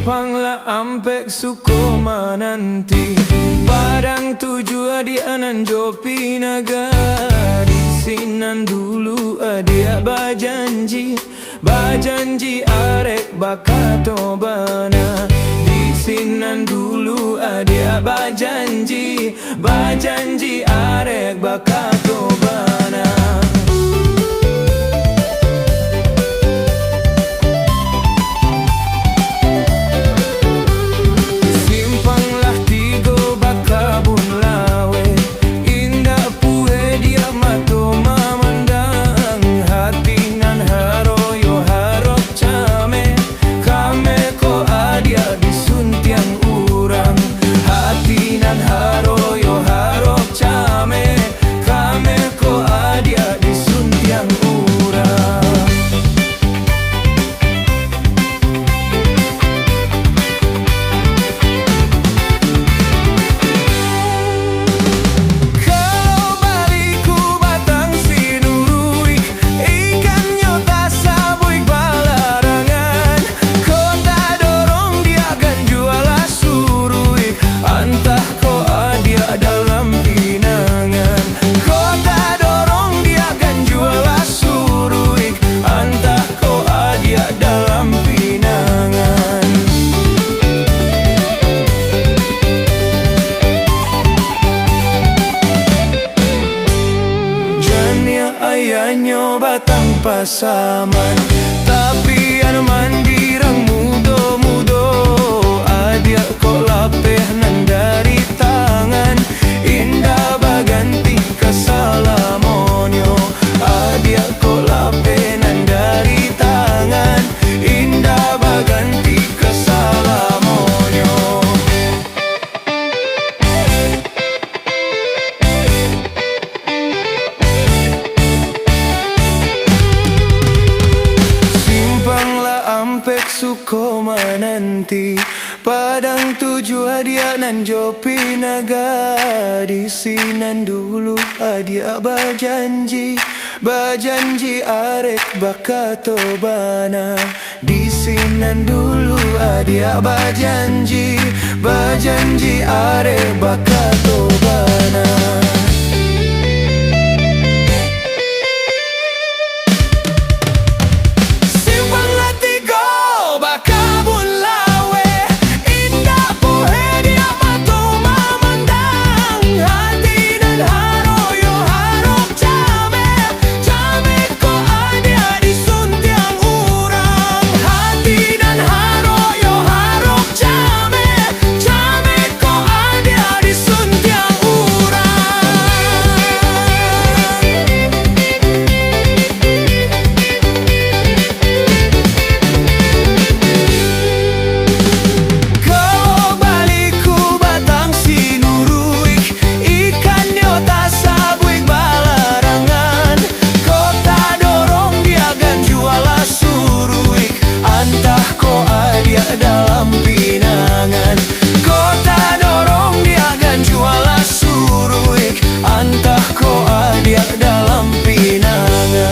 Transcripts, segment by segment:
Simpanglah ampek Sukoma nanti Padang tuju adianan Jopi naga Di sinan dulu adia bajanji arek bakato bana Di sinan dulu adia bajanji arek bakato bana Ayahnya batang pasaman Tapi anu mandirang mudo-mudo Adia kok lapeh nan dari tangan Indah baganti kasalamonyo Adia kok lapeh nan dari tangan Indah baganti kasalamonyo Sukoma nanti Padang tuju adianan Jopi naga Di sinan dulu adia bajanji arek bakato bana Di sinan dulu adia bajanji arek bakato bana dalam pinangan Kota dorong dia akan jual suruik Antah ko adia dalam pinangan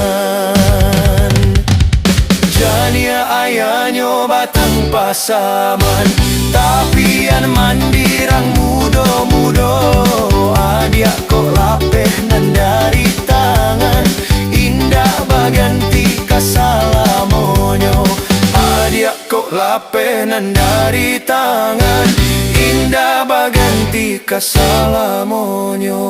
Jania ayahnya batang pasaman Tapi an mandirang mudo-mudo Adia ko lapeh nan dari tangan Indah baganti kasalamonyo Adia kok lapenan dari tangan Indah baganti kasalamonyo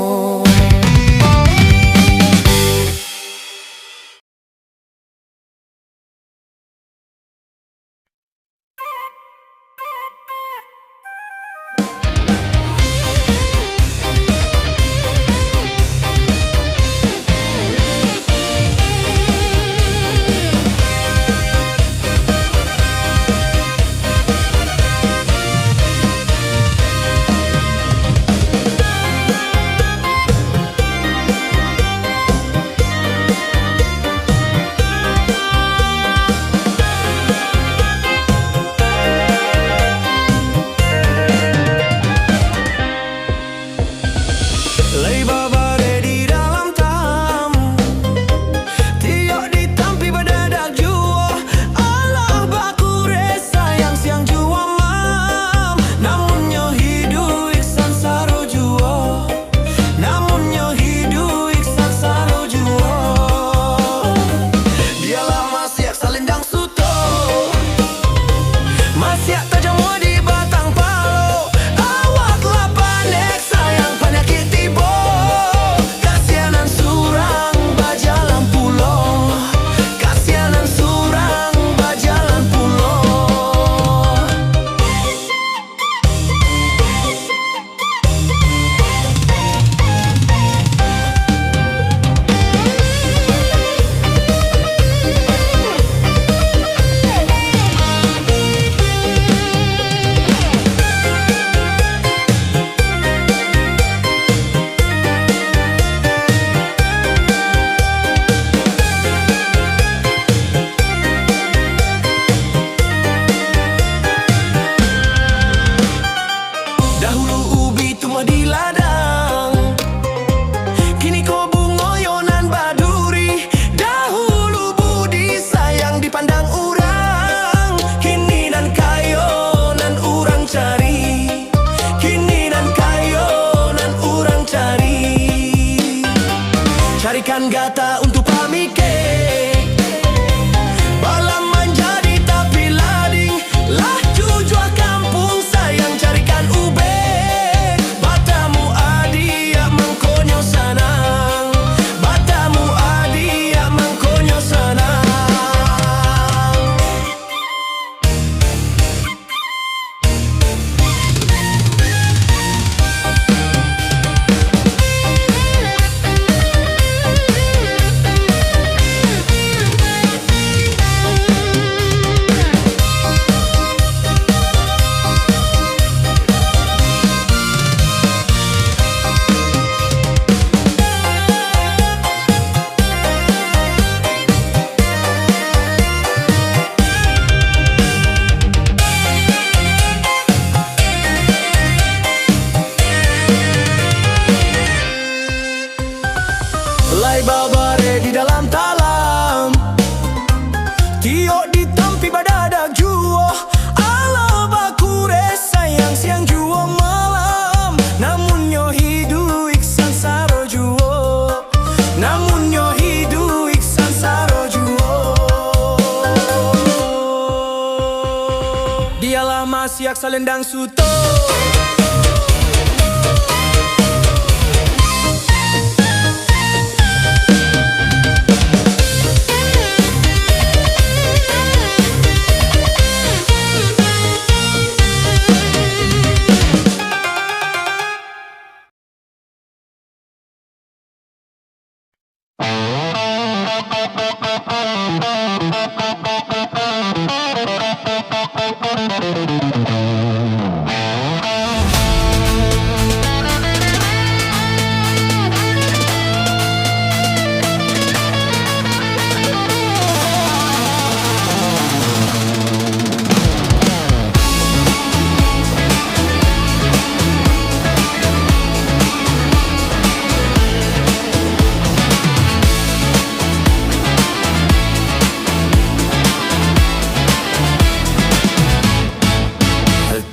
siap tajam di batang palo. Awaklah pandek sayang penyakit tiba. Kasianan surang bajalan pulau. Kasianan surang bajalan pulau. Dahulu ubi tumbuh di ladang, kini kau bungoyonan baduri. Dahulu budi sayang dipandang orang, kini nan kayo nan orang cari. Kini nan kayo nan orang cari. Carikan gata untuk pamike, balam menjadi tapi lading. Lah jujur kampung sayang carikan ube. Batamu adi ya mengkonyo sanang. Batamu adi ya mengkonyo sanang. Lai babare di dalam talam, tiok di tempi badadak juo. Ala bakure sayang siang juo malam. Namun yo hidu iksan saro juo. Namun yo hidu iksan saro juo. Dialah masiak salendang suto.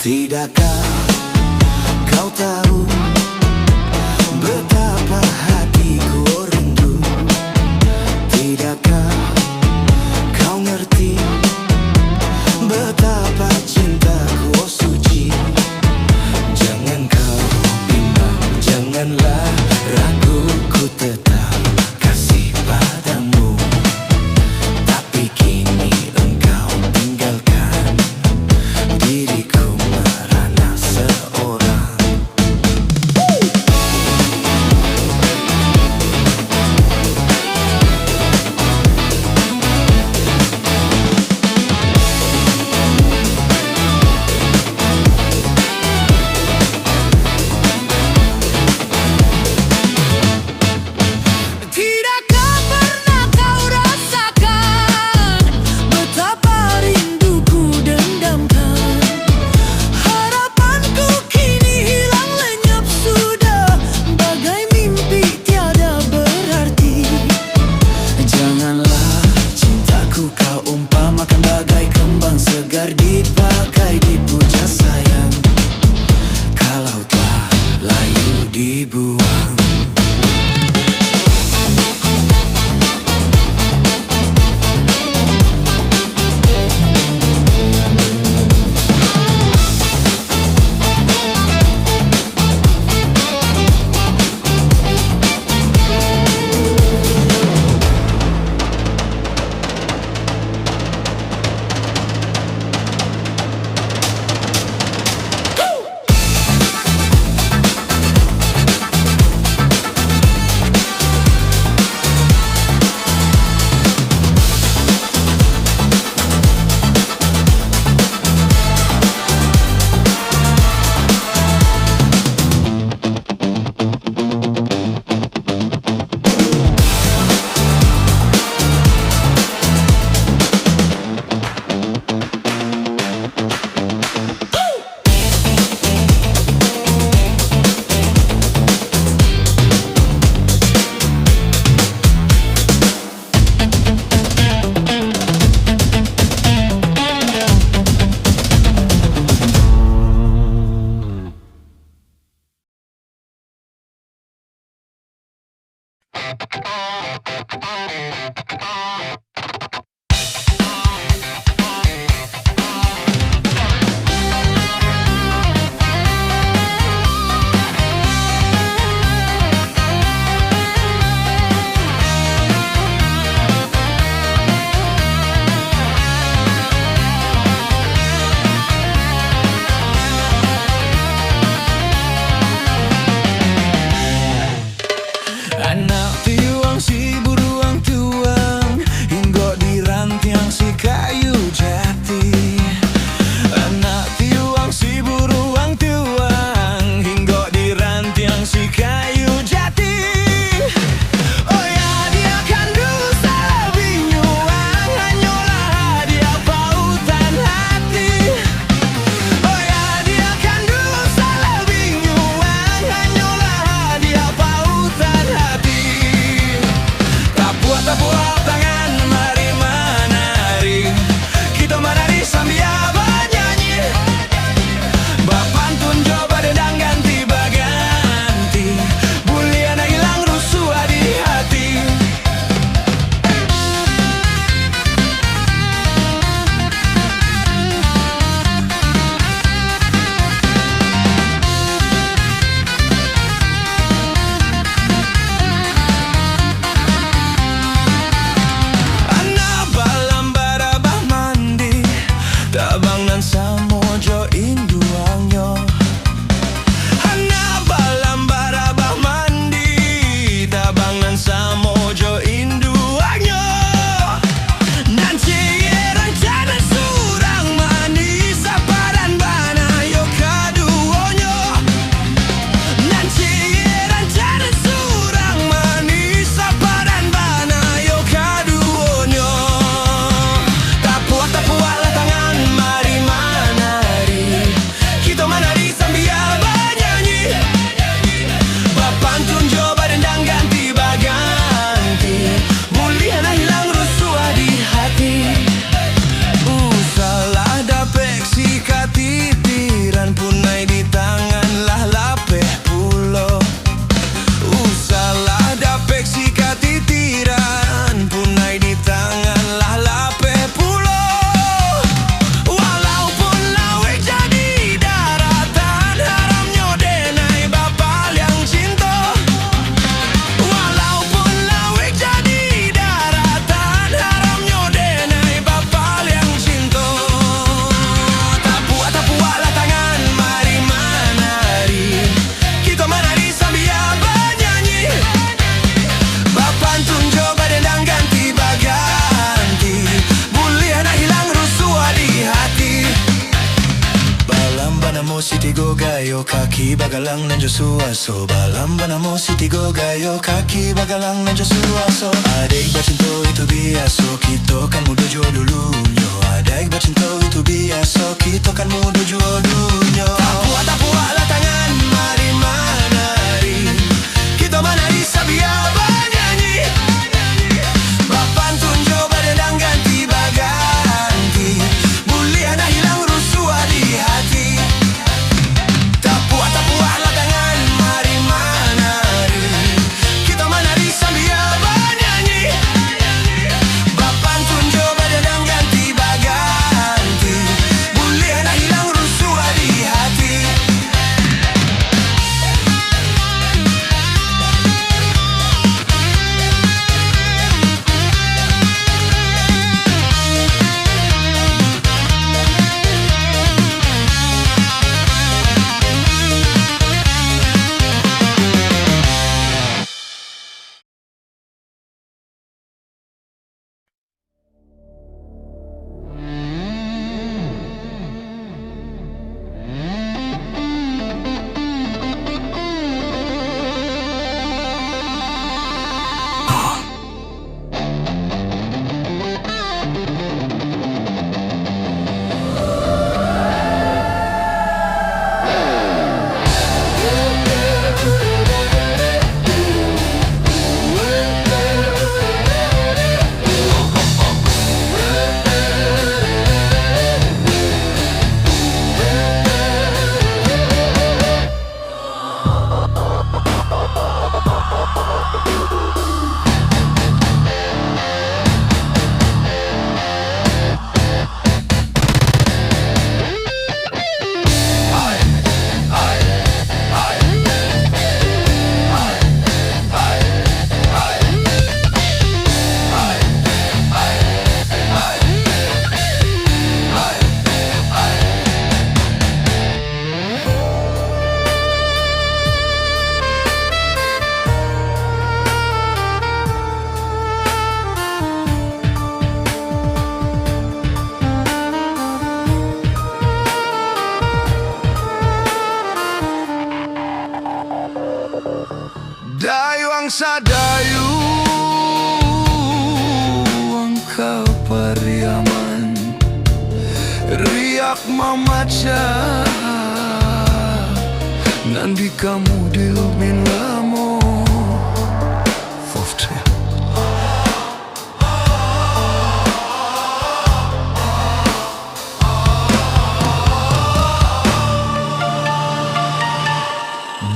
Tidakkah kau tahu betapa hatiku rindu? Tidakkah kau ngerti betapa cintaku suci? Jangan kau bimbang, janganlah ragu, ku tetap kasih padamu. Tapi kini engkau tinggalkan diriku merana seorang. banamo siti gogayo kaki bagalang nanjo suaso balam banamo siti gogayo kaki bagalang nanjo suaso adik bacinto itu biaso kita kan muda dulunya adik bacinto itu biaso kita kan muda dulunya tapua lah tangan mari menari kita menari sabia bernyanyi bapan tunjuk badedang ganti baganti mulia nak hilang rusuh di hati tapua lah tangan mari menari kita menari sambil bernyanyi bapan tunjuk badedang ganti baganti mulia nak hilang rusuh di hati. Dayuang sadayu angka pariaman riak mamaca nandi kamu dilumin lamo Foftre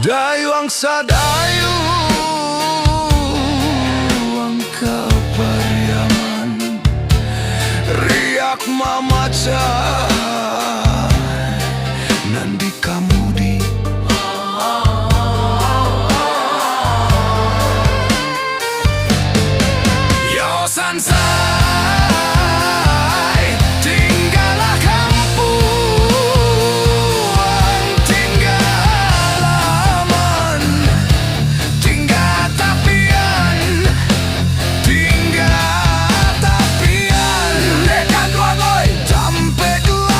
Dayuang sadayu angka pariaman riak mamaca nandi kamu di yo sansai tinggallah kampung tinggal aman tinggal tapian dekat luar boy sampai dua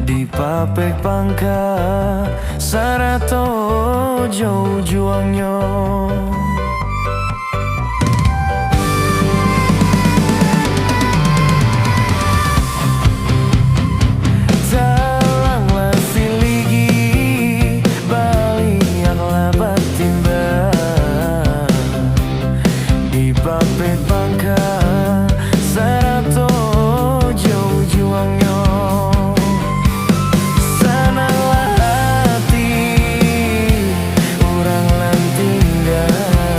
di papek pangka sarato jauh juangnya. Papet bangka sarato jauh juangnya. Senanglah hati orang lan tinggal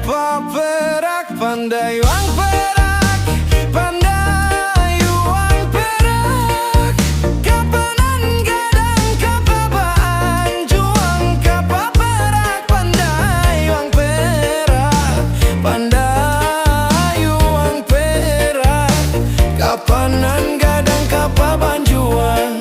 kapal perak, pandai wang perak, pandai wang perak. Kapanan gadang kapabaan juang, kapal perak, pandai wang perak, pandai wang perak. Kapanan gadang kapabaan juang.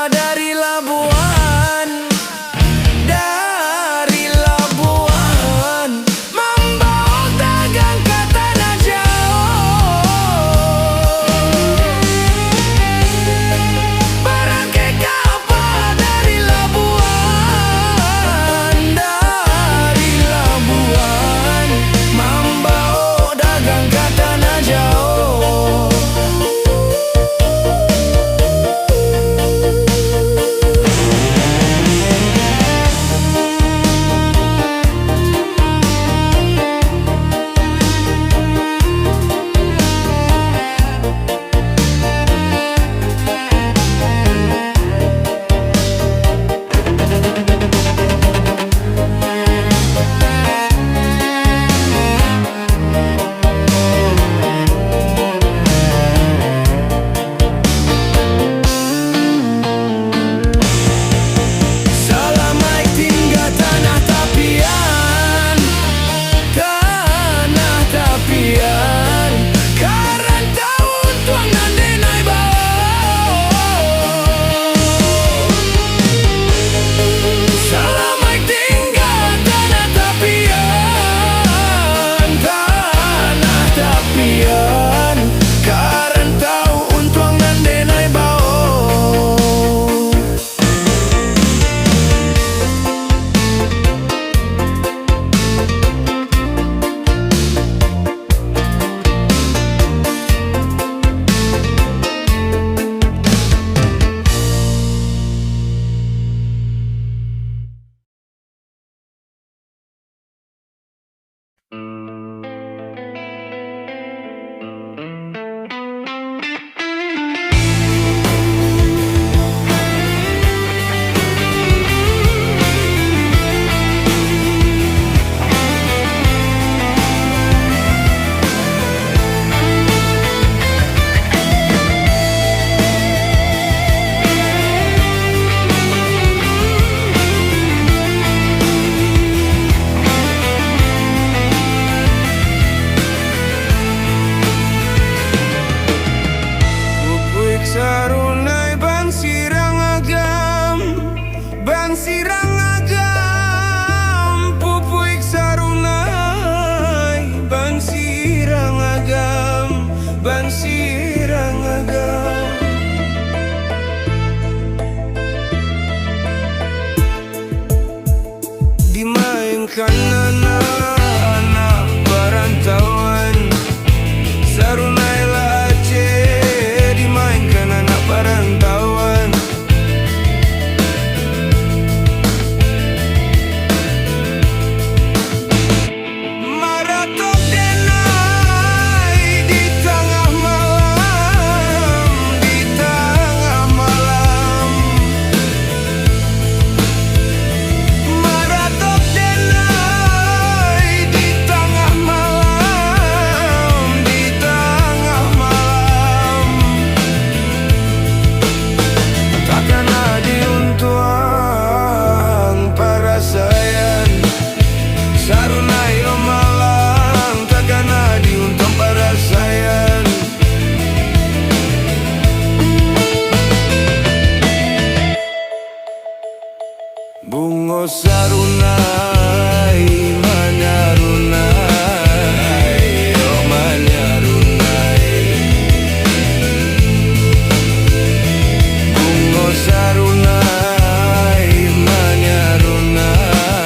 Dari Labuan membawa dagang ke tanah jauh. Barangkai kapal dari Labuan membawa dagang ke tanah jauh. Sarunai ban sirang agam, pupuik sarunai ban sirang agam, ban sirang agam. Dimainkan anak-anak perantauan, sarunai lah Aceh, dimainkan anak perantauan. Maratok denai di tengah malam, di tengah malam. Maratok denai di tengah malam, di tengah malam. Takkan ada untuang para sayan, sarunai Malang, takkan ada untuang para sayan. Bungo sarunai manyarunai, oh manyarunai. Bungo sarunai manyarunai.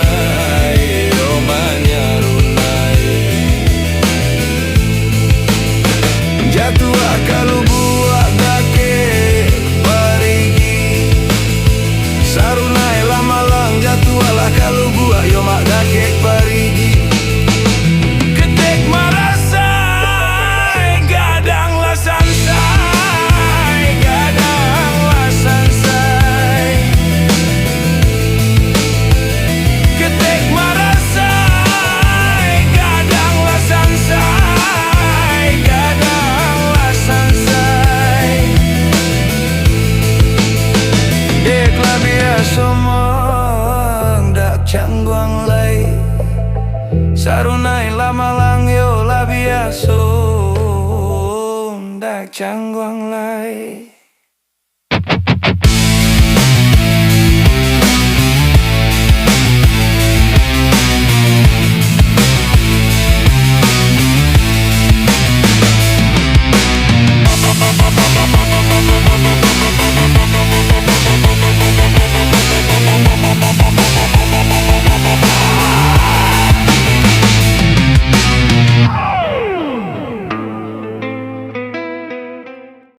changguang lay sarunai lama lang yo labiaso dak changguang